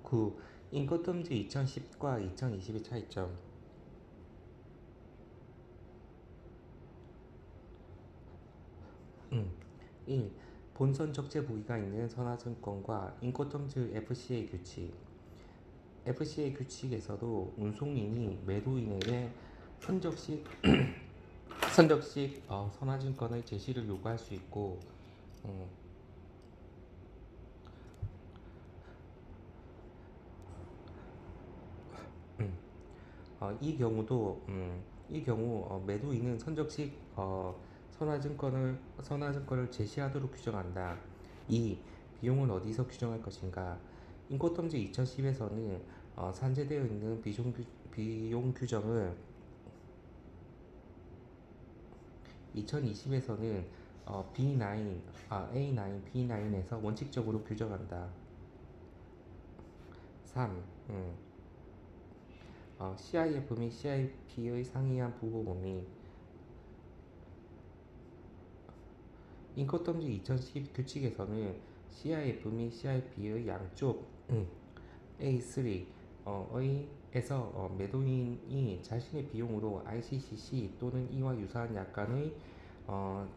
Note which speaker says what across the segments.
Speaker 1: 9. 인코텀즈 2010과 2020의 차이점. 1. 본선 적재 보기가 있는 선화증권과 인코텀즈 FCA 규칙. FCA 규칙에서도 운송인이 매도인에게 선적식 선화증권의 제시를 요구할 수 있고, 음, 이 경우 매도인은 선적식 선화증권을 제시하도록 규정한다. 2. 비용은 어디서 규정할 것인가? 인코텀즈 2010에서는 산재되어 있는 비용 규정을 2020에서는 A9, B9에서 원칙적으로 규정한다. 3. CIF 및 CIP의 상이한 부호 범위. 인코텀즈 2010 규칙에서는 CIF 및 CIP의 양쪽 A3에서 매도인이 자신의 비용으로 ICCC 또는 이와 유사한 약관의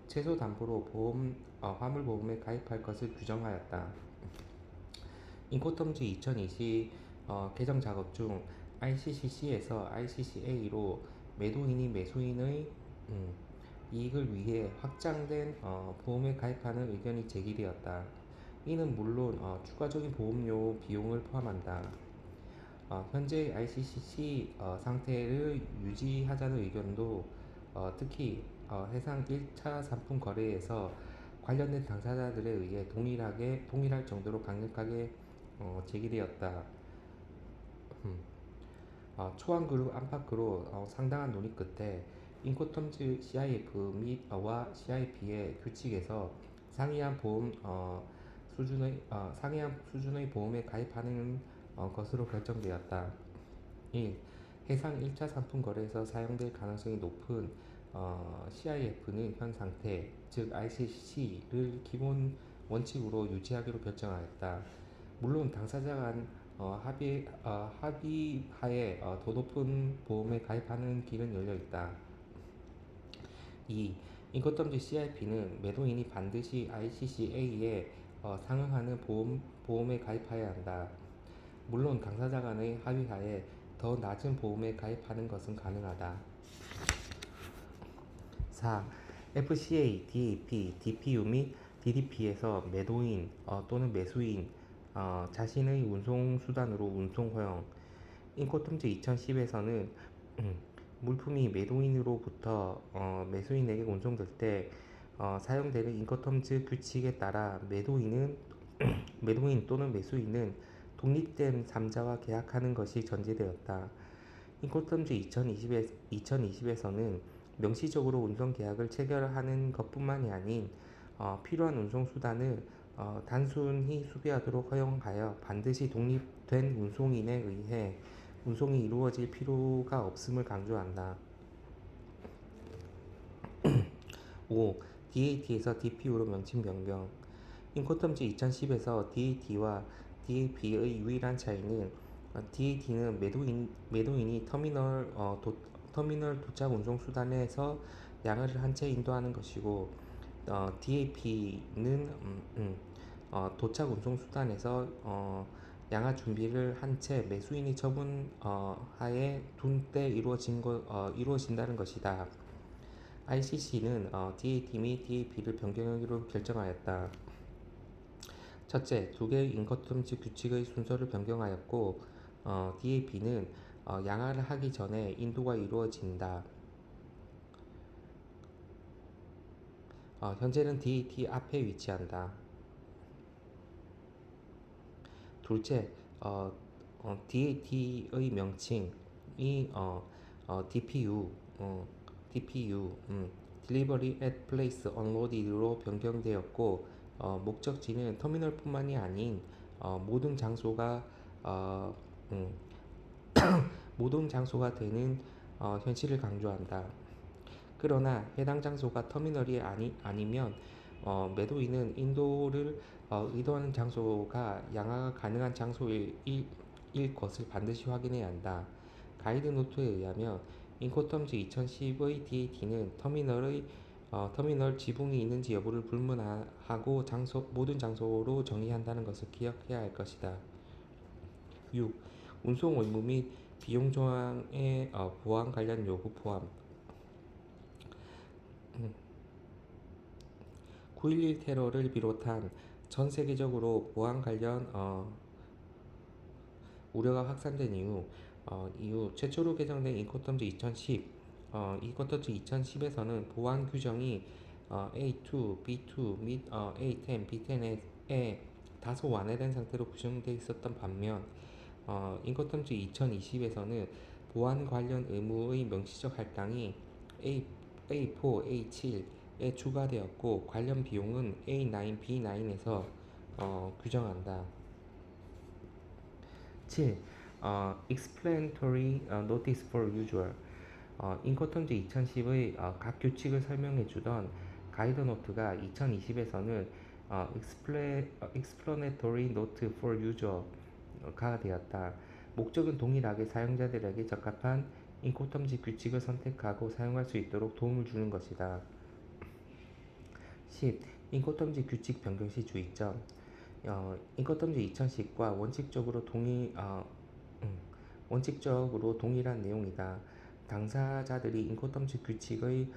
Speaker 1: 최소 담보로 화물 보험에 가입할 것을 규정하였다. 인코텀즈 2020 개정 작업 중 ICCC에서 ICCA로 매도인이 매수인의 이익을 위해 확장된 보험에 가입하는 의견이 제기되었다. 이는 물론 추가적인 보험료 비용을 포함한다. 현재 ICCC 상태를 유지하자는 의견도 특히 해상 1차 상품 거래에서 관련된 당사자들에 의해 동일할 정도로 강력하게 제기되었다. 초안그룹 안팎으로 상당한 논의 끝에 인코텀즈 CIF 및와 CIP의 규칙에서 상이한 수준의 보험에 가입하는 것으로 결정되었다. 1. 해상 1차 상품 거래에서 사용될 가능성이 높은 CIF는 현 상태, 즉 ICC를 기본 원칙으로 유지하기로 결정하였다. 물론 당사자 간 합의하에 더 높은 보험에 가입하는 길은 열려 있다. 2. 인코텀즈 CIP는 매도인이 반드시 ICCA에 상응하는 보험에 가입해야 한다. 물론 당사자 간의 합의하에 더 낮은 보험에 가입하는 것은 가능하다. 4. FCA, DAP, DPU 및 DDP에서 매도인 또는 매수인 자신의 운송수단으로 운송 허용. 인코텀즈 2010에서는 물품이 매도인으로부터 매수인에게 운송될 때 사용되는 인코텀즈 규칙에 따라 매도인 또는 매수인은 독립된 3자와 계약하는 것이 전제되었다. 인코텀즈 2020에서는 명시적으로 운송 계약을 체결하는 것뿐만이 아닌 필요한 운송 수단을 단순히 수비하도록 허용하여 반드시 독립된 운송인에 의해 운송이 이루어질 필요가 없음을 강조한다. 5. DAT에서 DPU로 명칭 변경. 인코텀즈 2010에서 DAT와 DAP의 유일한 차이는 DAT는 매도인이 터미널 도착 운송 수단에서 양을 한 채 인도하는 것이고 DAP는 도착 운송 수단에서 양화 준비를 한 채 매수인이 처분하에 둔 때 이루어진다는 것이다. ICC는 DAT 및 DAP를 변경하기로 결정하였다. 첫째, 두 개의 인커텀즈 규칙의 순서를 변경하였고 DAP는 양화를 하기 전에 인도가 이루어진다. 현재는 DAT 앞에 위치한다. 둘째, DAT의 명칭이 DPU, Delivery at Place Unloaded로 변경되었고 목적지는 터미널뿐만이 아닌 모든 장소가 음, 모든 장소가 되는 현실을 강조한다. 그러나 해당 장소가 터미널이 아니면 매도인은 인도를 의도하는 장소가 양화가 가능한 장소일 일 것을 반드시 확인해야 한다. 가이드 노트에 의하면 인코텀즈 2010의 DAT는 터미널 지붕이 있는지 여부를 불문하고 모든 장소로 정의한다는 것을 기억해야 할 것이다. 6. 운송 의무 및 비용 조항의 보안 관련 요구 포함. 9.11 테러를 비롯한 전 세계적으로 보안 관련 우려가 확산된 이후 최초로 개정된 인코텀즈 2010, 인코텀즈 2010에서는 보안 규정이 A2, B2 및 A10, B10에 다소 완화된 상태로 구성되어 있었던 반면 인코텀즈 2020에서는 보안 관련 의무의 명시적 할당이 A4, A7에 추가되었고 관련 비용은 A9, B9에서 규정한다. 7. Explanatory Notice for Usual. 인코텀즈 2010의 각 규칙을 설명해 주던 가이드 노트가 2020에서는 Explanatory Note for User가 되었다. 목적은 동일하게 사용자들에게 적합한 인코텀즈 규칙을 선택하고 사용할 수 있도록 도움을 주는 것이다. 10. 인코텀즈 규칙 변경 시 주의점. 인코텀즈 2010과 원칙적으로 동일한 내용이다. 당사자들이 인코텀즈 규칙의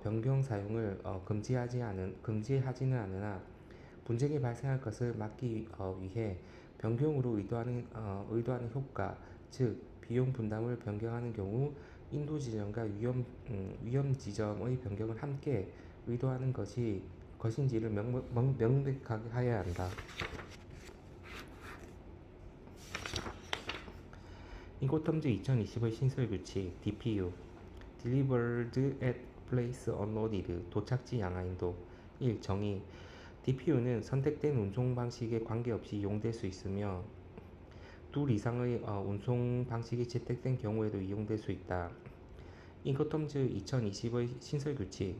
Speaker 1: 변경 사용을 금지하지는 않으나 분쟁이 발생할 것을 막기 위해 변경으로 의도하는 효과, 즉 비용 분담을 변경하는 경우 인도 지점과 위험 지점의 변경을 함께 의도하는 것인지를 명백하게 하여야 한다. 인코텀즈 2020의 신설 규칙 DPU Delivered at Place Unloaded 도착지 양화인도 1. 정의 DPU는 선택된 운송 방식에 관계없이 이용될 수 있으며 둘 이상의 운송 방식이 채택된 경우에도 이용될 수 있다. 인코텀즈 2020의 신설 규칙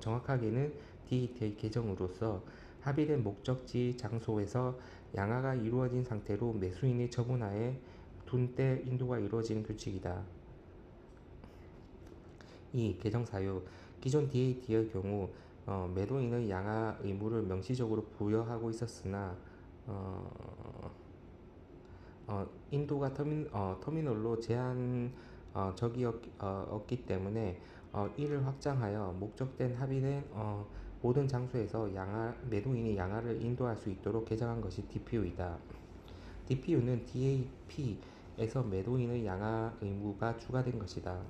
Speaker 1: 정확하게는 DAT의 개정으로서 합의된 목적지 장소에서 양화가 이루어진 상태로 매수인의 처분하에 둔 때 인도가 이루어지는 규칙이다. 2. 개정 사유 기존 DAT의 경우 매도인의 양화 의무를 명시적으로 부여하고 있었으나 인도가 터미널로 제한적이었기 때문에 이를 확장하여 목적된 합의된 모든 장소에서 매도인이 양화를 인도할 수 있도록 개정한 것이 DPU이다. DPU는 DAP에서 매도인의 양화 의무가 추가된 것이다.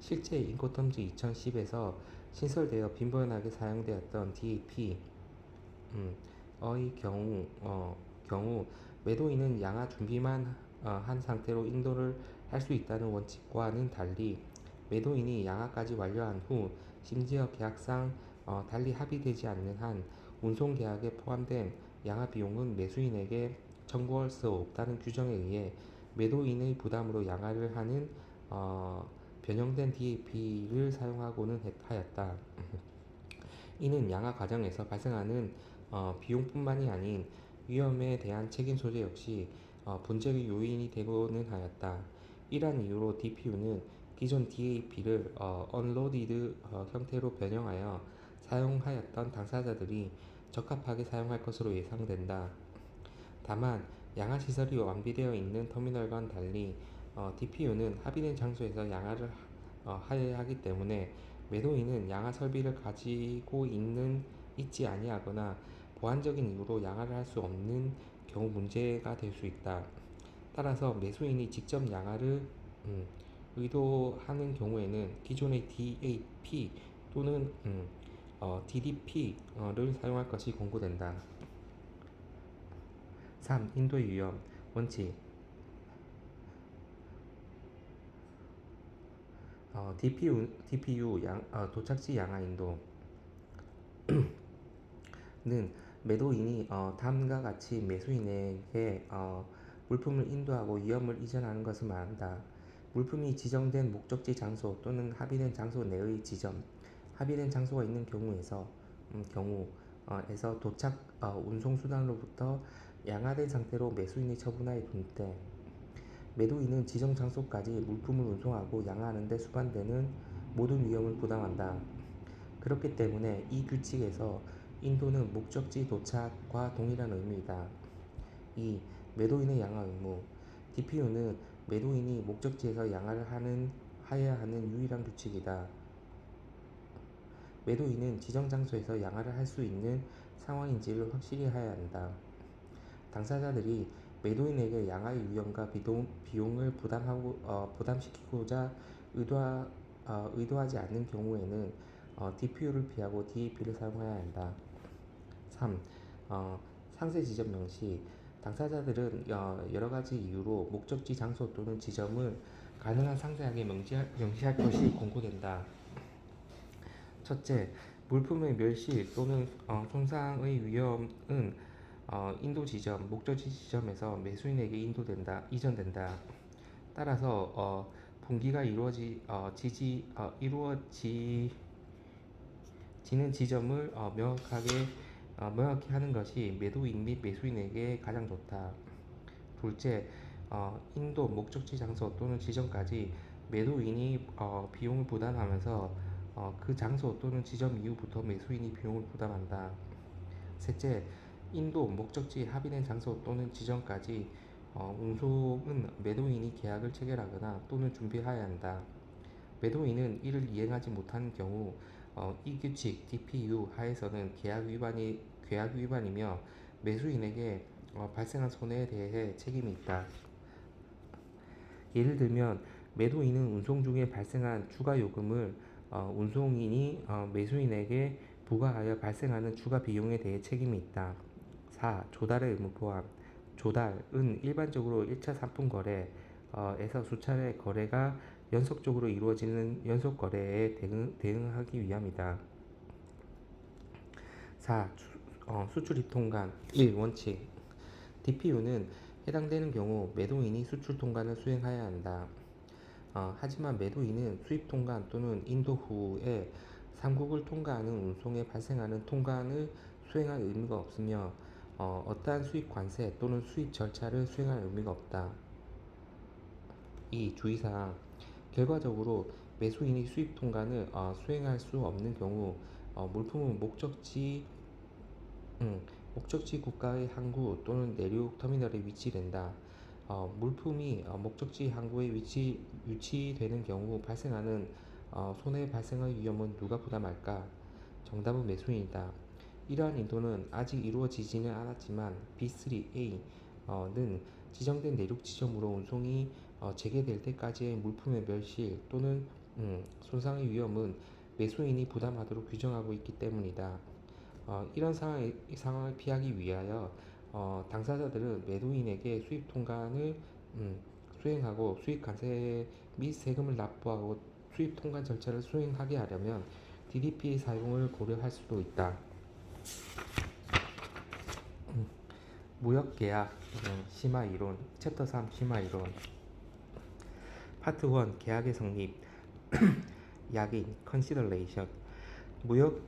Speaker 1: 실제 인코텀즈 2010에서 신설되어 빈번하게 사용되었던 DAP의 경우 매도인은 양화 준비만 한 상태로 인도를 할 수 있다는 원칙과는 달리 매도인이 양화까지 완료한 후 심지어 계약상 달리 합의되지 않는 한 운송 계약에 포함된 양화 비용은 매수인에게 청구할 수 없다는 규정에 의해 매도인의 부담으로 양화를 하는 변형된 DAP를 사용하고는 하였다. 이는 양화 과정에서 발생하는 비용뿐만이 아닌 위험에 대한 책임 소재 역시 분쟁의 요인이 되고는 하였다. 이러한 이유로 DPU는 기존 DAP를 언로디드 형태로 변형하여 사용하였던 당사자들이 적합하게 사용할 것으로 예상된다. 다만 양화 시설이 완비되어 있는 터미널과는 달리 DPU는 합의된 장소에서 양화를 하여야 하기 때문에 매도인은 양화 설비를 가지고 있지 아니하거나 보안적인 이유로 양화를 할 수 없는 경우 문제가 될 수 있다. 따라서 매수인이 직접 양화를 의도하는 경우에는 기존의 DAP 또는 DDP를 사용할 것이 권고된다. 3. 인도의 위험 원칙 DPU 도착지 양화 인도는 매도인이 다음과 같이 매수인에게 물품을 인도하고 위험을 이전하는 것을 말한다. 물품이 지정된 목적지 장소 또는 합의된 장소 내의 지점, 합의된 장소가 있는 경우 에서 도착 운송수단으로부터 양화된 상태로 매수인이 처분하여 둔 때 매도인은 지정 장소까지 물품을 운송하고 양화하는 데 수반되는 모든 위험을 부담한다. 그렇기 때문에 이 규칙에서 인도는 목적지 도착과 동일한 의미이다. 2. 매도인의 양화 의무. DPU는 매도인이 목적지에서 양화를 하여야 하는 유일한 규칙이다. 매도인은 지정 장소에서 양화를 할 수 있는 상황인지를 확실히 해야 한다. 당사자들이 매도인에게 양화의 위험과 비용을 부담시키고자 의도하지 않는 경우에는 DPU를 피하고 DAP를 사용해야 한다. 3. 상세 지점 명시. 당사자들은 여러 가지 이유로 목적지 장소 또는 지점을 가능한 상세하게 명시할 것이 권고된다. 첫째, 물품의 멸실 또는 손상의 위험은 인도 지점, 목적지 지점에서 매수인에게 이전된다. 따라서 분기가 이루어지는 지점을 명확히 하는 것이 매도인 및 매수인에게 가장 좋다. 둘째, 인도 목적지 장소 또는 지점까지 매도인이 비용을 부담하면서 그 장소 또는 지점 이후부터 매수인이 비용을 부담한다. 셋째, 인도 목적지 합의된 장소 또는 지점까지 운송은 매도인이 계약을 체결하거나 또는 준비해야 한다. 매도인은 이를 이행하지 못하는 경우 이 규칙 DPU 하에서는 계약 위반이며 매수인에게 발생한 손해에 대해 책임이 있다. 예를 들면 매도인은 운송 중에 발생한 추가 요금을 운송인이 매수인에게 부과하여 발생하는 추가 비용에 대해 책임이 있다. 4. 조달의 의무 포함. 조달은 일반적으로 1차 상품 거래에서 수차례 거래가 연속적으로 이루어지는 연속 거래에 대응하기 위함이다. 4. 수출 입통관 1. 원칙. DPU는 해당되는 경우 매도인이 수출 통관을 수행해야 한다. 하지만 매도인은 수입 통관 또는 인도 후에 삼국을 통과하는 운송에 발생하는 통관을 수행할 의무가 없으며 어떠한 수입 관세 또는 수입 절차를 수행할 의무가 없다. 2. 주의사항. 결과적으로 매수인이 수입 통관을 수행할 수 없는 경우 물품은 목적지 국가의 항구 또는 내륙 터미널에 위치된다. 물품이 목적지 항구에 위치되는 경우 발생하는 손해 발생의 위험은 누가 부담할까? 정답은 매수인이다. 이러한 인도는 아직 이루어지지는 않았지만 B3A는 지정된 내륙 지점으로 운송이 재개될 때까지의 물품의 멸실 또는 손상의 위험은 매수인이 부담하도록 규정하고 있기 때문이다. 이런 상황을 피하기 위하여 당사자들은 매도인에게 수입 통관을 수행하고 수입 관세 및 세금을 납부하고 수입 통관 절차를 수행하게 하려면 DDP 사용을 고려할 수도 있다. 무역계약 심화 이론 챕터 3 심화 이론 파트 1 계약의 성립 약인 consideration 무역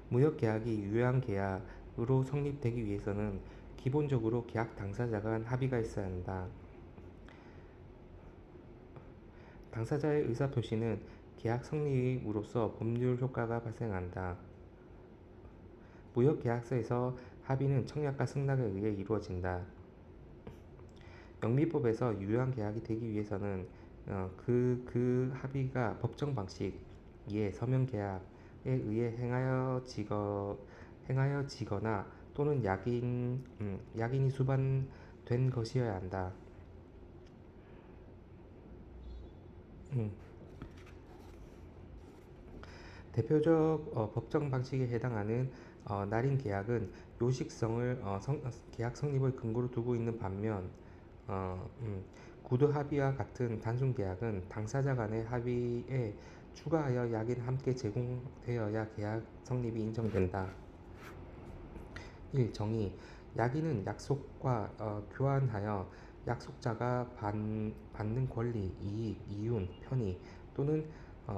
Speaker 1: 무역계약이 유효한 계약으로 성립되기 위해서는 기본적으로 계약 당사자 간 합의가 있어야 한다. 당사자의 의사표시는 계약 성립으로써 법률 효과가 발생한다. 무역계약서에서 합의는 청약과 승낙에 의해 이루어진다. 영미법에서 유효한 계약이 되기 위해서는 그 합의가 법정 방식 예 서명계약에 의해 행하여지거나 또는 약인이 수반된 것이어야 한다. 대표적 법정 방식에 해당하는 날인 계약은 요식성을 계약 성립의 근거로 두고 있는 반면 구두 합의와 같은 단순 계약은 당사자 간의 합의에 추가하여 약인 함께 제공되어야 계약 성립이 인정된다. 1. 정의 약인은 약속과 교환하여 약속자가 받는 권리, 이익, 이윤, 편의 또는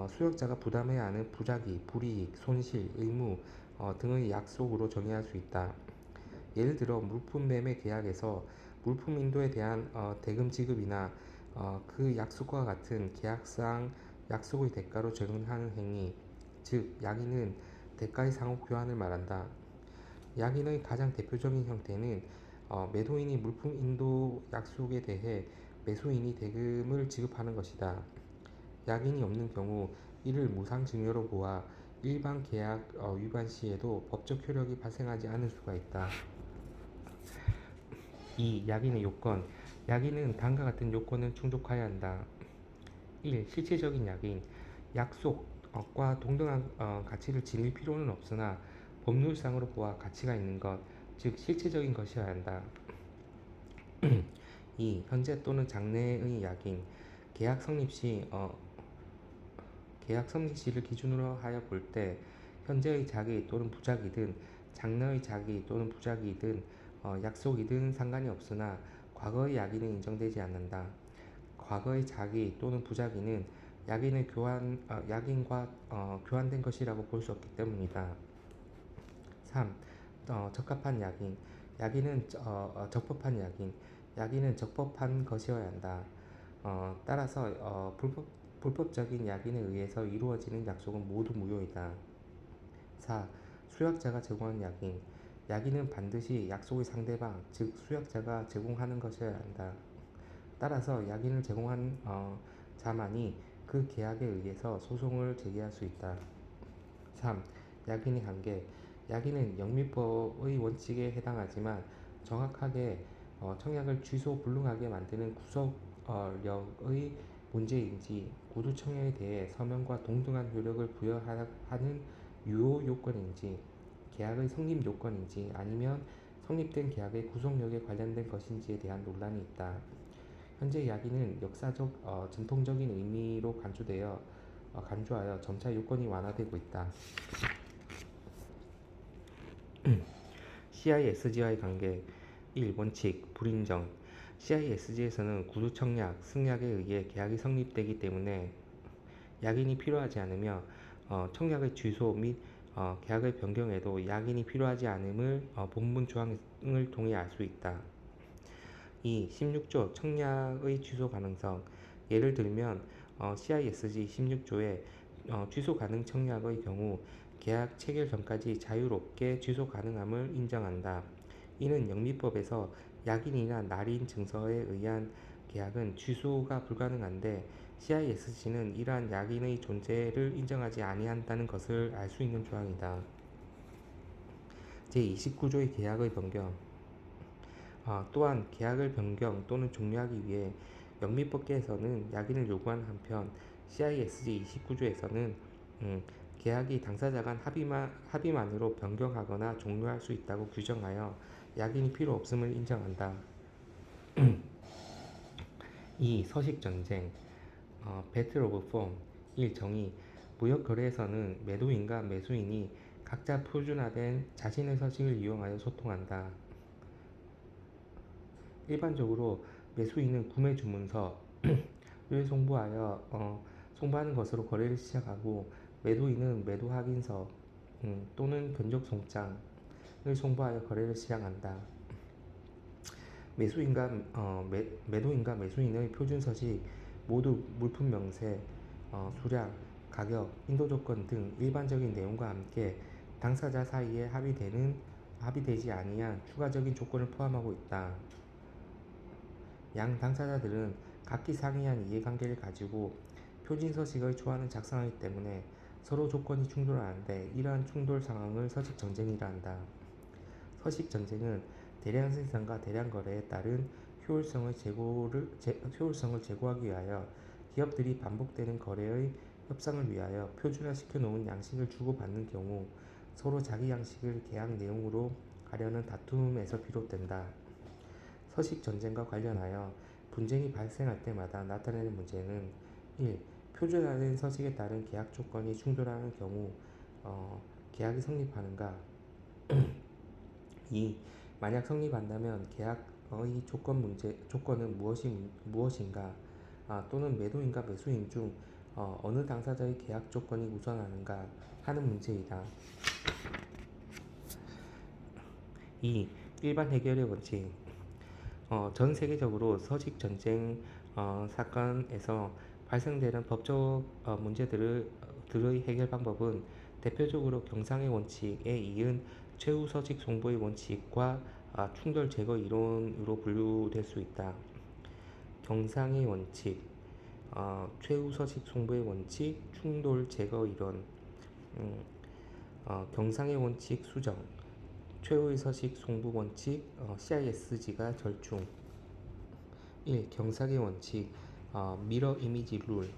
Speaker 1: 수역자가 부담해야 하는 부작위, 불이익, 손실, 의무, 등의 약속으로 정의할 수 있다. 예를 들어 물품 매매 계약에서 물품 인도에 대한 대금 지급이나 그 약속과 같은 계약상 약속의 대가로 적용하는 행위, 즉 약인은 대가의 상호 교환을 말한다. 약인의 가장 대표적인 형태는 매도인이 물품 인도 약속에 대해 매수인이 대금을 지급하는 것이다. 약인이 없는 경우 이를 무상 증여로 보아 일반 계약 위반 시에도 법적 효력이 발생하지 않을 수가 있다. 2. 약인의 요건. 약인은 다음과 같은 요건을 충족하여야 한다. 1. 실체적인 약인. 약속과 동등한 가치를 지닐 필요는 없으나 법률상으로 보아 가치가 있는 것, 즉 실체적인 것이어야 한다. 2. 현재 또는 장래의 약인. 계약 성립 시 계약 성립 시를 기준으로 하여 볼 때 현재의 자기 또는 부작이든 장래의 자기 또는 부작이든 약속이든 상관이 없으나 과거의 약인은 인정되지 않는다. 과거의 자기 또는 부작이는 약인과 교환된 것이라고 볼 수 없기 때문이다. 3. 적합한 약인. 약인은 적법한 약인. 약인은 적법한 것이어야 한다. 따라서 불법적인 약인에 의해서 이루어지는 약속은 모두 무효이다. 4. 수약자가 제공한 약인. 약인은 반드시 약속의 상대방, 즉 수약자가 제공하는 것이어야 한다. 따라서 약인을 제공한 자만이 그 계약에 의해서 소송을 제기할 수 있다. 3. 약인의 한계. 약인은 영미법의 원칙에 해당하지만 정확하게 청약을 취소 불능하게 만드는 구속력의 문제인지 구두 청약에 대해 서명과 동등한 효력을 부여하는 유효 요건인지 계약의 성립 요건인지 아니면 성립된 계약의 구속력에 관련된 것인지에 대한 논란이 있다. 현재 약인은 역사적 전통적인 의미로 간주하여 점차 요건이 완화되고 있다. CISG와의 관계. 1. 원칙, 불인정. CISG에서는 구두 청약, 승약에 의해 계약이 성립되기 때문에 약인이 필요하지 않으며 청약의 취소 및 계약의 변경에도 약인이 필요하지 않음을 본문 조항을 통해 알 수 있다. 2. 16조 청약의 취소 가능성. 예를 들면 CISG 16조에 취소 가능 청약의 경우 계약 체결 전까지 자유롭게 취소 가능함을 인정한다. 이는 영미법에서 약인이나 날인 증서에 의한 계약은 취소가 불가능한데 CISG는 이러한 약인의 존재를 인정하지 아니한다는 것을 알 수 있는 조항이다. 제29조의 계약의 변경. 또한 계약을 변경 또는 종료하기 위해 영미법계에서는 약인을 요구하는 한편 CISG 29조에서는 계약이 당사자 간 합의만으로 변경하거나 종료할 수 있다고 규정하여 약인이 필요 없음을 인정한다. 2. 서식전쟁. Battle of Form. 1. 정의. 무역거래에서는 매도인과 매수인이 각자 표준화된 자신의 서식을 이용하여 소통한다. 일반적으로 매수인은 구매 주문서를 송부하는 것으로 거래를 시작하고 매도인은 매도 확인서 또는 견적 송장을 송부하여 거래를 시작한다. 매도인과 매수인의 표준 서식 모두 물품 명세, 수량, 가격, 인도 조건 등 일반적인 내용과 함께 당사자 사이에 합의되지 아니한 추가적인 조건을 포함하고 있다. 양 당사자들은 각기 상이한 이해관계를 가지고 표준서식의 초안을 작성하기 때문에 서로 조건이 충돌하는데 이러한 충돌 상황을 서식전쟁이라 한다. 서식전쟁은 대량 생산과 대량 거래에 따른 효율성을 제고하기 위하여 기업들이 반복되는 거래의 협상을 위하여 표준화시켜 놓은 양식을 주고받는 경우 서로 자기 양식을 계약 내용으로 하려는 다툼에서 비롯된다. 서식 전쟁과 관련하여 분쟁이 발생할 때마다 나타나는 문제는 1. 표준화된 서식에 따른 계약 조건이 충돌하는 경우 계약이 성립하는가. 2. 만약 성립한다면 계약의 조건은 무엇인가 또는 매도인과 매수인 중 어느 당사자의 계약 조건이 우선하는가 하는 문제이다. 2. 일반 해결의 원칙. 전 세계적으로 서식 전쟁 사건에서 발생되는 법적 문제들의 해결 방법은 대표적으로 경상의 원칙에 이은 최후 서식 송보의 원칙과 충돌 제거 이론으로 분류될 수 있다. 경상의 원칙, 최후 서식 송보의 원칙, 충돌 제거 이론. 음, 경상의 원칙 수정, 최후의 서식 송부 원칙, CISG가 절충. 1. 경상의 원칙, 미러 이미지 룰.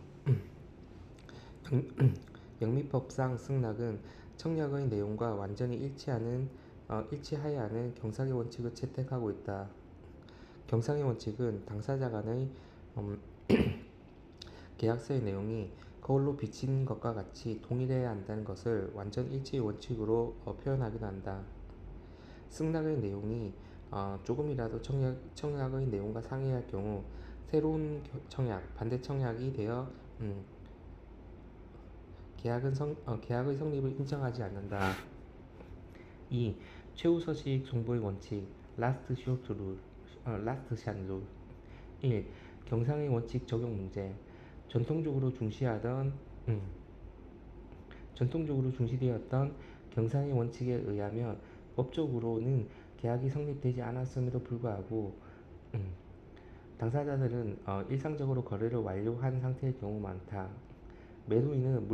Speaker 1: 영미법상 승낙은 청약의 내용과 완전히 일치하여야 하는 경상의 원칙을 채택하고 있다. 경상의 원칙은 당사자 간의 계약서의 내용이 거울로 비친 것과 같이 동일해야 한다는 것을 완전 일치의 원칙으로 표현하기도 한다. 승낙의 내용이 조금이라도 청약의 내용과 상이할 경우 새로운 청약, 반대 청약이 되어 계약의 성립을 인정하지 않는다. 2. 최후 서식 송보의 원칙 라스트 샷 룰. 1. 경상의 원칙 적용 문제. 전통적으로 중시되었던 경상의 원칙에 의하면 법적으로는 계약이 성립되지 않았음에도 불구하고 당사자들은 일상적으로 거래를 완료한 상태일 경우 많다. 매도인은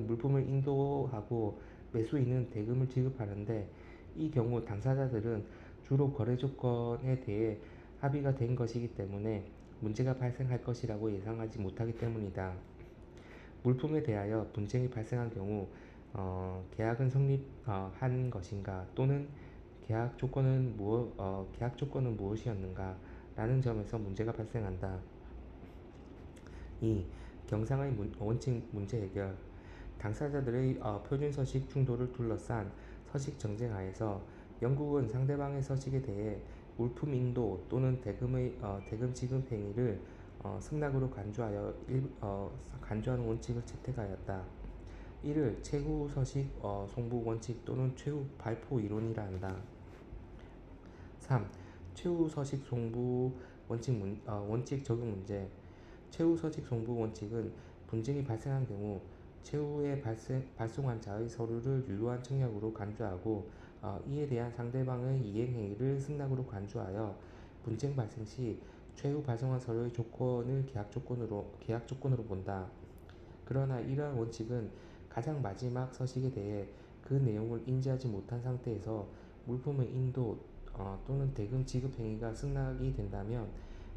Speaker 1: 물품을 인도하고 매수인은 대금을 지급하는데, 이 경우 당사자들은 주로 거래 조건에 대해 합의가 된 것이기 때문에 문제가 발생할 것이라고 예상하지 못하기 때문이다. 물품에 대하여 분쟁이 발생한 경우 계약은 성립한 것인가, 또는 계약 조건은 무엇이었는가 라는 점에서 문제가 발생한다. 2. 경상의 원칙 문제 해결. 당사자들의 표준 서식 충돌을 둘러싼 서식 정쟁 하에서 영국은 상대방의 서식에 대해 물품 인도 또는 대금 지급 행위를 승낙으로 간주하는 원칙을 채택하였다. 이를 최후 서식 송부 원칙 또는 최후 발포 이론이라 한다. 3. 최후 서식 송부 원칙 적용 문제. 최후 서식 송부 원칙은 분쟁이 발생한 경우 최후에 발송한 자의 서류를 유효한 청약으로 간주하고, 이에 대한 상대방의 이행행위를 승낙으로 간주하여 분쟁 발생 시 최후 발송한 서류의 조건을 계약 조건으로 본다. 그러나 이러한 원칙은 가장 마지막 서식에 대해 그 내용을 인지하지 못한 상태에서 물품의 인도 또는 대금 지급 행위가 승낙이 된다면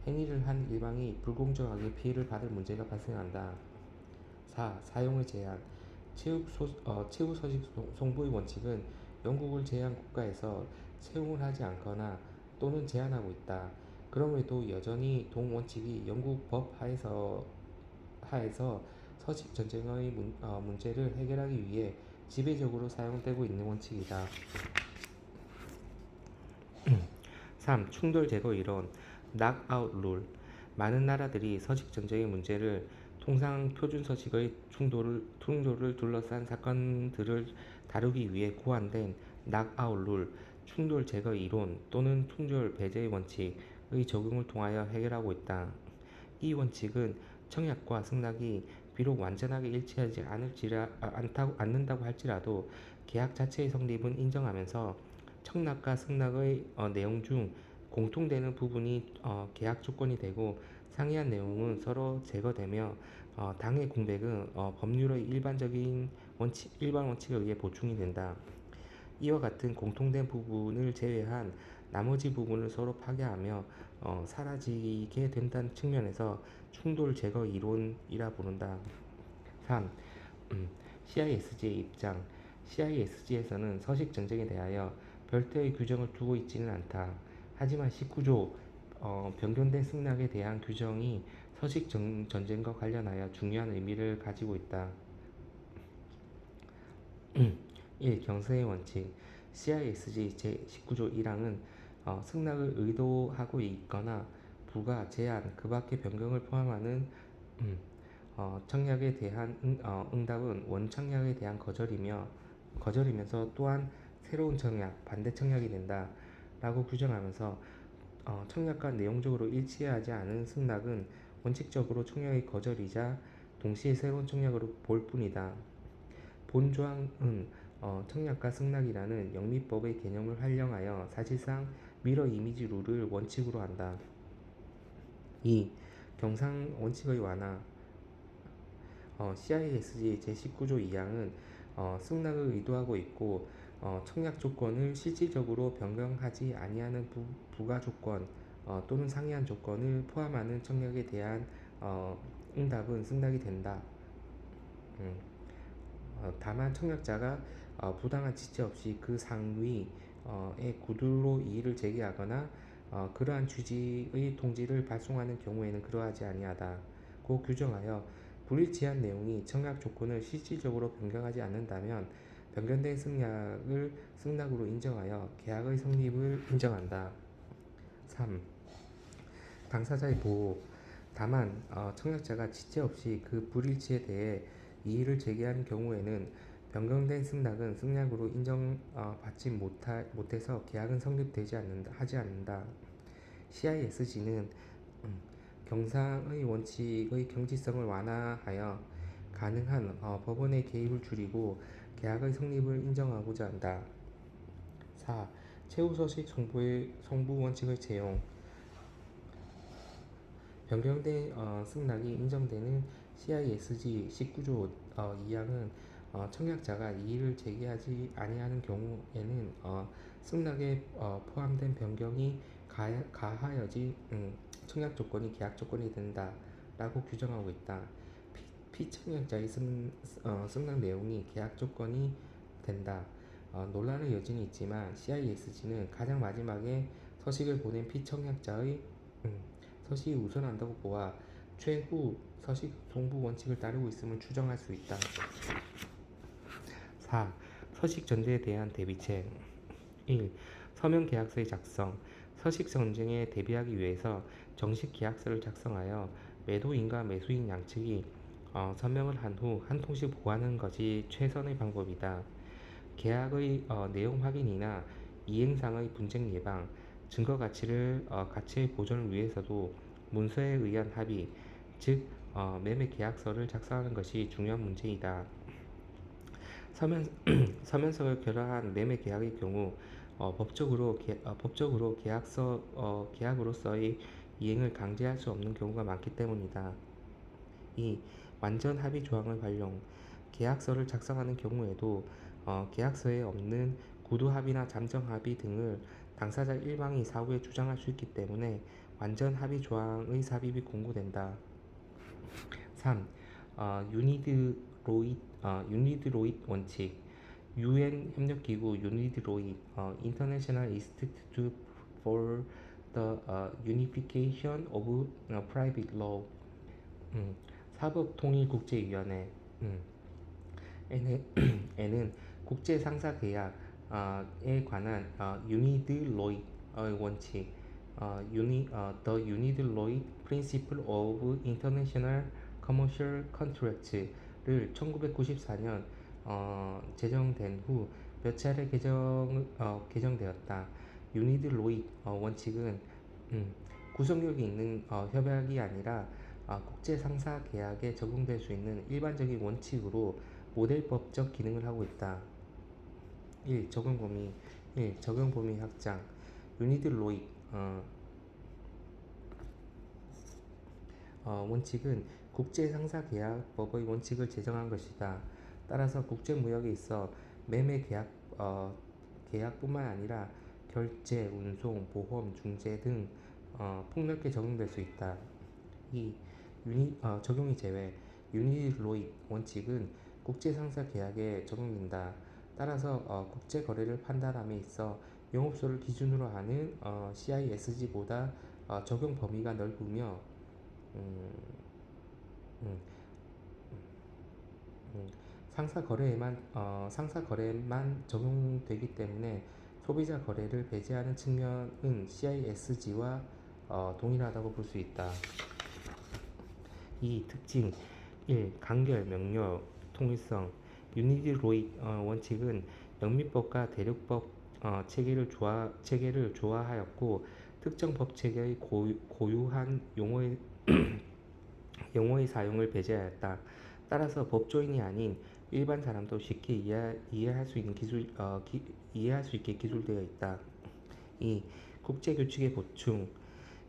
Speaker 1: 행위를 한 일방이 불공정하게 피해를 받을 문제가 발생한다. 4. 사용의 제한. 최후 서식 송부의 원칙은 영국을 제외한 국가에서 채용을 하지 않거나 또는 제한하고 있다. 그럼에도 여전히 동원칙이 영국 법 하에서 서식 전쟁의 문제를 해결하기 위해 지배적으로 사용되고 있는 원칙이다. 3. 충돌 제거 이론 낙아웃 룰. 많은 나라들이 서식 전쟁의 문제를 통상 표준 서식의 충돌을 둘러싼 사건들을 다루기 위해 고안된 낙아웃 룰, 충돌 제거 이론 또는 충돌 배제의 원칙의 적용을 통하여 해결하고 있다. 이 원칙은 청약과 승낙이 비록 완전하게 일치하지 않는다고 할지라도 계약 자체의 성립은 인정하면서 청약과 승낙의 내용 중 공통되는 부분이 계약 조건이 되고, 상이한 내용은 서로 제거되며 당해 공백은 법률의 일반 원칙에 의해 보충이 된다. 이와 같은 공통된 부분을 제외한 나머지 부분을 서로 파괴하며 사라지게 된다는 측면에서 충돌 제거 이론이라 부른다. 3. CISG의 입장. CISG에서는 서식 전쟁에 대하여 별도의 규정을 두고 있지는 않다. 하지만 19조 변경된 승낙에 대한 규정이 서식 전쟁과 관련하여 중요한 의미를 가지고 있다. 1. 경서의 원칙. CISG 제19조 1항은 승낙을 의도하고 있거나 부가, 제한, 그 밖의 변경을 포함하는 청약에 대한 응답은 원청약에 대한 거절이며, 거절이면서 또한 새로운 청약, 반대 청약이 된다 라고 규정하면서 청약과 내용적으로 일치하지 않은 승낙은 원칙적으로 청약의 거절이자 동시에 새로운 청약으로 볼 뿐이다. 본 조항은 청약과 승낙이라는 영미법의 개념을 활용하여 사실상 미러 이미지 룰을 원칙으로 한다. 2. 경상 원칙의 완화. CISG 제19조 2항은 승낙을 의도하고 있고 청약 조건을 실질적으로 변경하지 아니하는 부가 조건 또는 상이한 조건을 포함하는 청약에 대한 응답은 승낙이 된다. 다만 청약자가 부당한 지체 없이 그 상위의 구두로 이의를 제기하거나 그러한 취지의 통지를 발송하는 경우에는 그러하지 아니하다고 규정하여 불일치한 내용이 청약 조건을 실질적으로 변경하지 않는다면 변경된 승낙을 승낙으로 인정하여 계약의 성립을 인정한다. 3. 당사자의 보호. 다만 청약자가 지체 없이 그 불일치에 대해 이의를 제기한 경우에는 변경된 승낙은 승낙으로 인정받지 못해서 계약은 성립되지 않는다. CISG는 경상의 원칙의 경지성을 완화하여 가능한 법원의 개입을 줄이고 계약의 성립을 인정하고자 한다. 4. 최후 서식 송부 원칙의 채용. 변경된 승낙이 인정되는 CISG 19조 2항은 청약자가 이의를 제기하지 아니하는 경우에는 승낙에 포함된 변경이 가하여진 청약 조건이 계약 조건이 된다 라고 규정하고 있다. 피청약자의 승낙 내용이 계약 조건이 된다. 논란의 여지는 있지만 CISG는 가장 마지막에 서식을 보낸 피청약자의 서식이 우선한다고 보아 최후 서식 송부 원칙을 따르고 있음을 추정할 수 있다. 4. 서식 전제에 대한 대비책. 1. 서명 계약서의 작성. 서식 전쟁에 대비하기 위해서 정식 계약서를 작성하여 매도인과 매수인 양측이 서명을 한 후 한 통씩 보관하는 것이 최선의 방법이다. 계약의 내용 확인이나 이행상의 분쟁 예방, 증거 가치의 보존을 위해서도 문서에 의한 합의, 즉 매매 계약서를 작성하는 것이 중요한 문제이다. 서면서를 결합한 매매 계약의 경우 법적으로 계약으로서의 이행을 강제할 수 없는 경우가 많기 때문이다. 2. 완전 합의 조항을 활용. 계약서를 작성하는 경우에도 계약서에 없는 구두 합의나 잠정 합의 등을 당사자 일방이 사후에 주장할 수 있기 때문에 완전 합의 조항의 삽입이 권고된다. 3. 유니드로잇 원칙. UN 협력기구 유니드로잇 International Institute for the Unification of Private Law 사법통일국제위원회 에는 국제상사계약에 관한 유니드로잇 원칙 The United Principle of International Commercial Contracts를 1994년 제정된 후 몇 차례 개정되었다. 유니드로잇 원칙은 구속력이 있는 협약이 아니라 국제상사 계약에 적용될 수 있는 일반적인 원칙으로 모델법적 기능을 하고 있다. 1. 적용 범위 확장. 유니드로잇 원칙은 국제상사계약법의 원칙을 제정한 것이다. 따라서 국제무역에 있어 매매 계약뿐만 아니라 결제, 운송, 보험, 중재 등 폭넓게 적용될 수 있다. 2. 적용의 제외. 유니로잇 원칙은 국제상사계약에 적용된다. 따라서 국제거래를 판단함에 있어 영업소를 기준으로 하는 CISG보다 적용 범위가 넓으며 음, 음, 상사 거래에만 적용되기 때문에 소비자 거래를 배제하는 측면은 CISG와 동일하다고 볼 수 있다. 2. 특징. 1. 간결, 명료, 통일성. 유니티 로이 원칙은 영미법과 대륙법 체계를 조화하였고 특정 법 체계의 고유한 용어의 사용을 배제하였다. 따라서 법조인이 아닌 일반 사람도 쉽게 이해할 수 있는 이해할 수 있게 기술되어 있다. 2. 국제 규칙의 보충.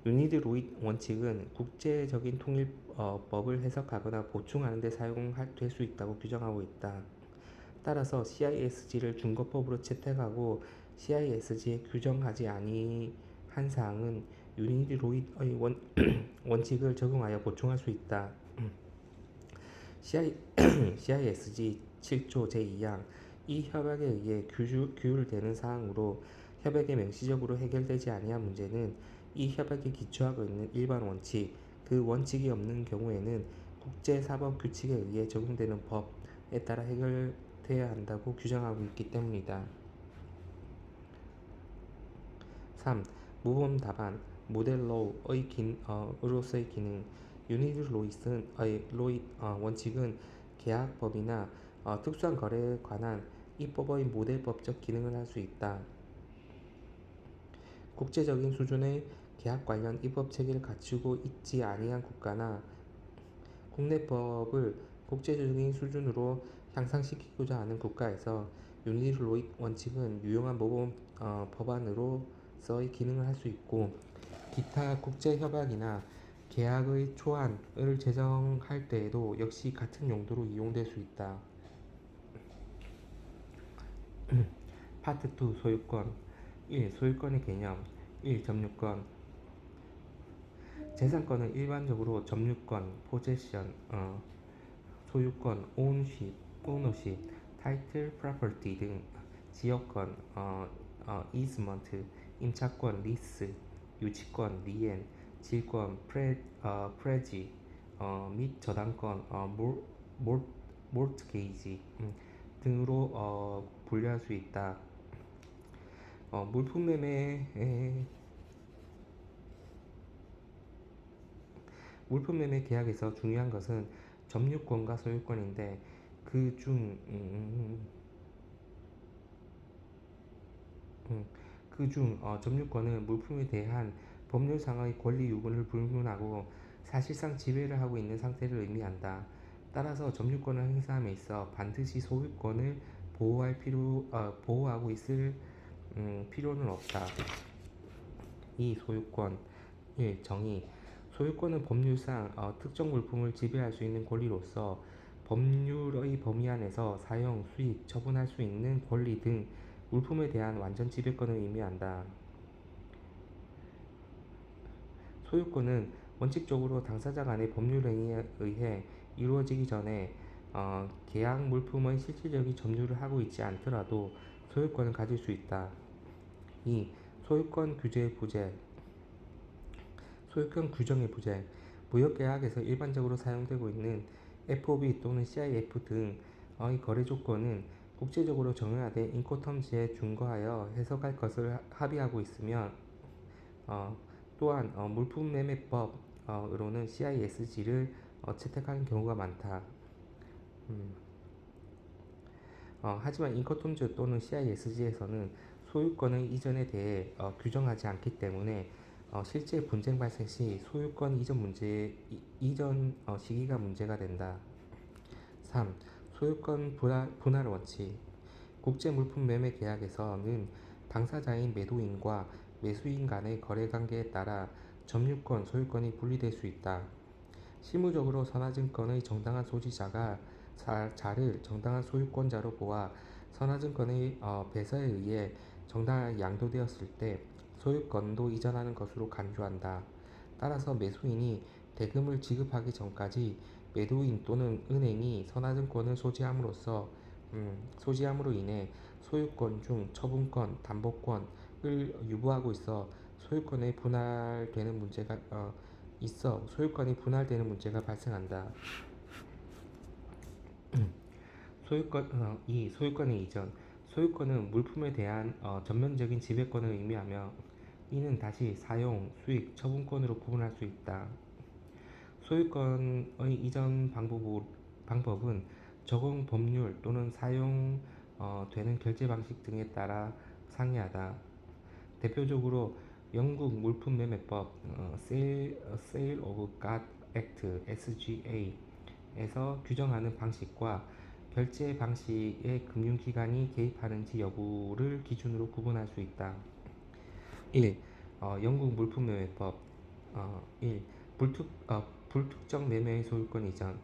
Speaker 1: 유니드 로이 원칙은 국제적인 통일법을 해석하거나 보충하는 데 사용될 수 있다고 규정하고 있다. 따라서 CISG를 준거법으로 채택하고 CISG에 규정하지 아니한 사항은 유니드 로이의 원칙을 적용하여 보충할 수 있다. CISG 7조 제2항 이 협약에 의해 규율되는 사항으로 협약에 명시적으로 해결되지 아니한 문제는 이 협약에 기초하고 있는 일반 원칙, 그 원칙이 없는 경우에는 국제사법규칙에 의해 적용되는 법에 따라 해결돼야 한다고 규정하고 있기 때문이다. 3. 모범 답안 모델로서의 기능 유니드 로이 원칙은 계약법이나 특수한 거래에 관한 입법의 모델법적 기능을 할 수 있다. 국제적인 수준의 계약 관련 입법 체계를 갖추고 있지 아니한 국가나 국내법을 국제적인 수준으로 향상시키고자 하는 국가에서 유니드 로이 원칙은 유용한 모범 법안으로서의 기능을 할 수 있고 기타 국제협약이나 계약의 초안을 제정할 때에도 역시 같은 용도로 이용될 수 있다. 파트 2 소유권 1. 소유권의 개념 1. 점유권 재산권은 일반적으로 점유권, 포제션, 소유권, 오너십, 타이틀, 프로퍼티 등 지역권, 이즈먼트, 임차권, 리스, 유치권, 리엔, 질권, 프레지 및 저당권, 몰트게이지 등으로 분류할 수 있다. 물품 매매 계약에서 중요한 것은 점유권과 소유권인데 그중 점유권은 물품에 대한 법률상의 권리 유무를 불문하고 사실상 지배를 하고 있는 상태를 의미한다. 따라서 점유권을 행사함에 있어 반드시 소유권을 보호하고 있을 필요는 없다. 2. 소유권 1. 정의 소유권은 법률상 특정 물품을 지배할 수 있는 권리로서 법률의 범위 안에서 사용, 수입, 처분할 수 있는 권리 등 물품에 대한 완전 지배권을 의미한다. 소유권은 원칙적으로 당사자 간의 법률 행위에 의해 이루어지기 전에 계약 물품의 실질적인 점유를 하고 있지 않더라도 소유권을 가질 수 있다. 2. 소유권 규제의 부재 소유권 규정의 부재 무역계약에서 일반적으로 사용되고 있는 FOB 또는 CIF 등의 거래 조건은 국제적으로 정형화된 인코텀즈에 준거하여 해석할 것을 합의하고 있으며 또한 물품매매법으로는 CISG를 채택하는 경우가 많다. 하지만 인코텀즈 또는 CISG에서는 소유권의 이전에 대해 규정하지 않기 때문에 실제 분쟁 발생 시 소유권 이전 시기가 문제가 된다. 3. 소유권 분할 원칙 국제 물품 매매 계약에서는 당사자인 매도인과 매수인 간의 거래 관계에 따라 점유권, 소유권이 분리될 수 있다. 실무적으로 선화증권의 정당한 소지자가 자를 정당한 소유권자로 보아 선화증권의 배서에 의해 정당하게 양도되었을 때 소유권도 이전하는 것으로 간주한다. 따라서 매수인이 대금을 지급하기 전까지 매도인 또는 은행이 선화증권을 소지함으로 인해 소유권 중 처분권, 담보권을 유보하고 있어 소유권이 분할되는 문제가 발생한다. 2. 소유권의 이전 소유권은 물품에 대한 전면적인 지배권을 의미하며 이는 다시 사용, 수익, 처분권으로 구분할 수 있다. 소유권의 이전 방법은 적용 법률 또는 사용 되는 결제 방식 등에 따라 상이하다. 대표적으로 영국 물품매매법 Sale of Goods Act (SGA)에서 규정하는 방식과 결제 방식에 금융기관이 개입하는지 여부를 기준으로 구분할 수 있다. 1. 영국 물품매매법 1. 불특정 매매의 소유권 이전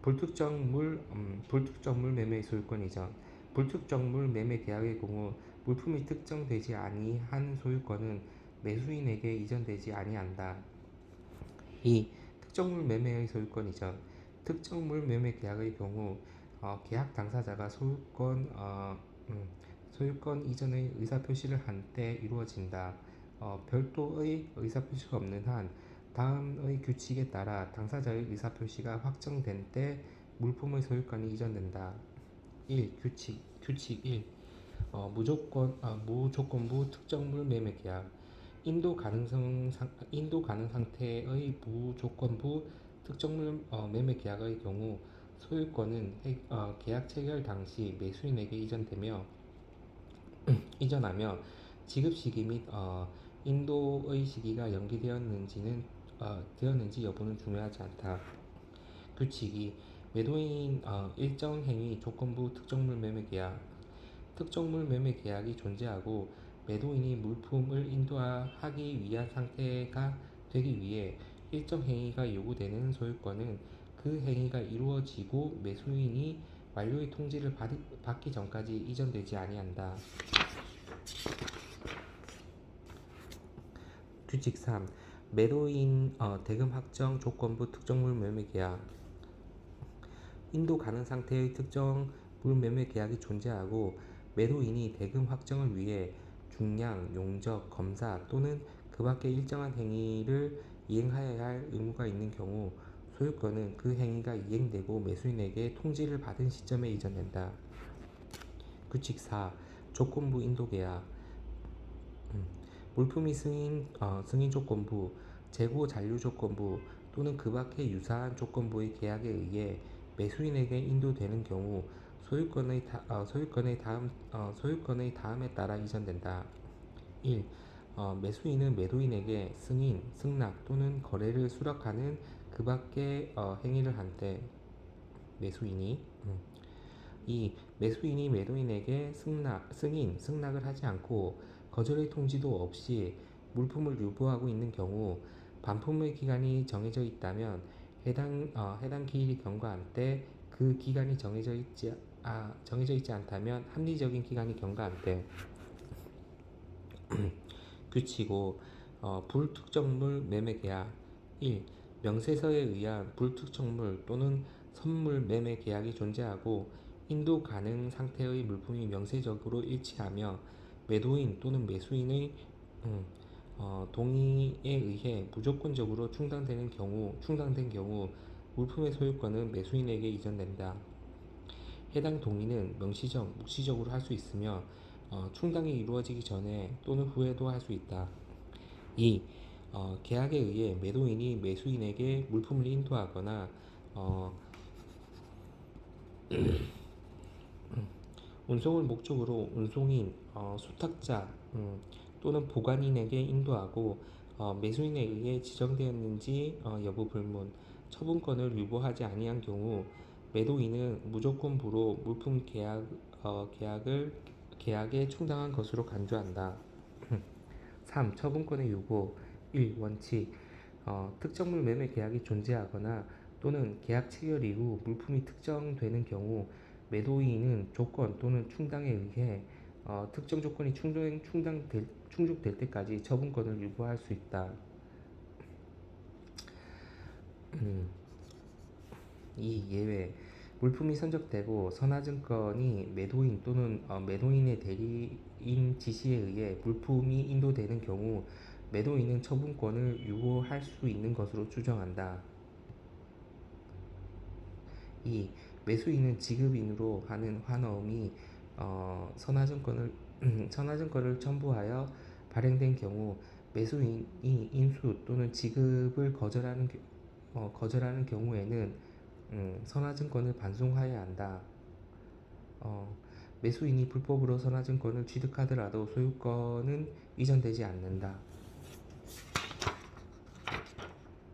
Speaker 1: 불특정물 매매의 소유권 이전 불특정물 매매 계약의 경우 물품이 특정되지 아니한 소유권은 매수인에게 이전되지 아니한다. 2. 특정물 매매의 소유권 이전 특정물 매매 계약의 경우 계약 당사자가 소유권 이전의 의사표시를 한 때 이루어진다. 별도의 의사표시가 없는 한 다음의 규칙에 따라 당사자의 의사표시가 확정된 때 물품의 소유권이 이전된다. 1. 규칙 1. 무조건부 특정물 매매 계약 인도 가능 상태의 무조건부 특정물 매매 계약의 경우 소유권은 계약 체결 당시 매수인에게 이전하며 지급 시기 및 인도의 시기가 되었는지 여부는 중요하지 않다. 규칙 2. 매도인 일정 행위 조건부 특정물 매매 계약 특정물 매매 계약이 존재하고 매도인이 물품을 인도하기 위한 상태가 되기 위해 일정 행위가 요구되는 소유권은 그 행위가 이루어지고 매수인이 완료의 통지를 받기 전까지 이전되지 아니한다. 규칙 3. 매도인 대금 확정 조건부 특정물 매매 계약 인도 가능 상태의 특정 물매매 계약이 존재하고 매도인이 대금 확정을 위해 중량, 용적, 검사 또는 그 밖의 일정한 행위를 이행하여야 할 의무가 있는 경우 소유권은 그 행위가 이행되고 매수인에게 통지를 받은 시점에 이전된다. 규칙 4. 조건부 인도 계약 물품이 승인 조건부, 재고 잔류 조건부 또는 그 밖의 유사한 조건부의 계약에 의해 매수인에게 인도되는 경우 소유권의 다음에 따라 이전된다. 1. 매수인은 매도인에게 승인, 승낙 또는 거래를 수락하는 그 밖의 행위를 한 때 매수인이 2. 매수인이 매도인에게 승인, 승낙을 하지 않고 거절의 통지도 없이 물품을 유보하고 있는 경우 반품의 기간이 정해져 있다면 해당 기일이 경과한 때 그 기간이 정해져 있지 않다면 합리적인 기간이 경과한 때 규칙 5. 불특정물 매매 계약 1. 명세서에 의한 불특정물 또는 선물 매매 계약이 존재하고 인도 가능 상태의 물품이 명세적으로 일치하며 매도인 또는 매수인의 동의에 의해 무조건적으로 충당된 경우 물품의 소유권은 매수인에게 이전된다. 해당 동의는 명시적, 묵시적으로 할 수 있으며 충당이 이루어지기 전에 또는 후에도 할 수 있다. 2. 계약에 의해 매도인이 매수인에게 물품을 인도하거나 운송을 목적으로 운송인, 수탁자 또는 보관인에게 인도하고 매수인에 의해 지정되었는지 여부 불문, 처분권을 유보하지 아니한 경우 매도인은 무조건부로 물품 계약에 충당한 것으로 간주한다. 3. 처분권의 유보 1. 원칙 특정물 매매 계약이 존재하거나 또는 계약 체결 이후 물품이 특정되는 경우 매도인은 조건 또는 충당에 의해 특정 조건이 충족될 때까지 처분권을 유보할 수 있다. 2. 예외 물품이 선적되고 선화증권이 매도인 또는 매도인의 대리인 지시에 의해 물품이 인도되는 경우 매도인은 처분권을 유보할 수 있는 것으로 추정한다. 2. 매수인은 지급인으로 하는 환어음이 선화증권을 첨부하여 발행된 경우 매수인이 인수 또는 지급을 거절하는 경우에는 선화증권을 반송하여야 한다. 어, 매수인이 불법으로 선화증권을 취득하더라도 소유권은 이전되지 않는다.